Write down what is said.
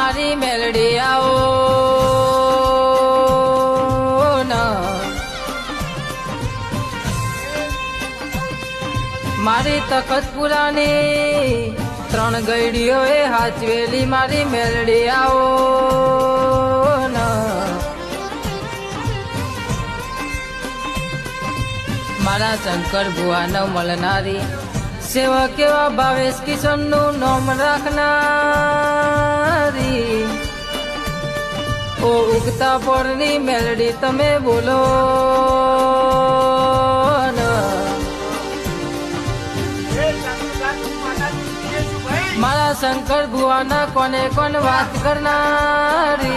મારી મેલડી આવો મારી તખત પુરાની 3 ગઈડીઓ એ હાચવેલી મારી મેલડી આવો મારા શંકર ભુવા ન મળનારી સેવા કેવા ભાવેશ કિશન નું નામ રાખનારી ઓ ઉગતા પોરની મેલડી તમે બોલો મારા શંકર ભુવાના કોને કોણ વાત કરનારી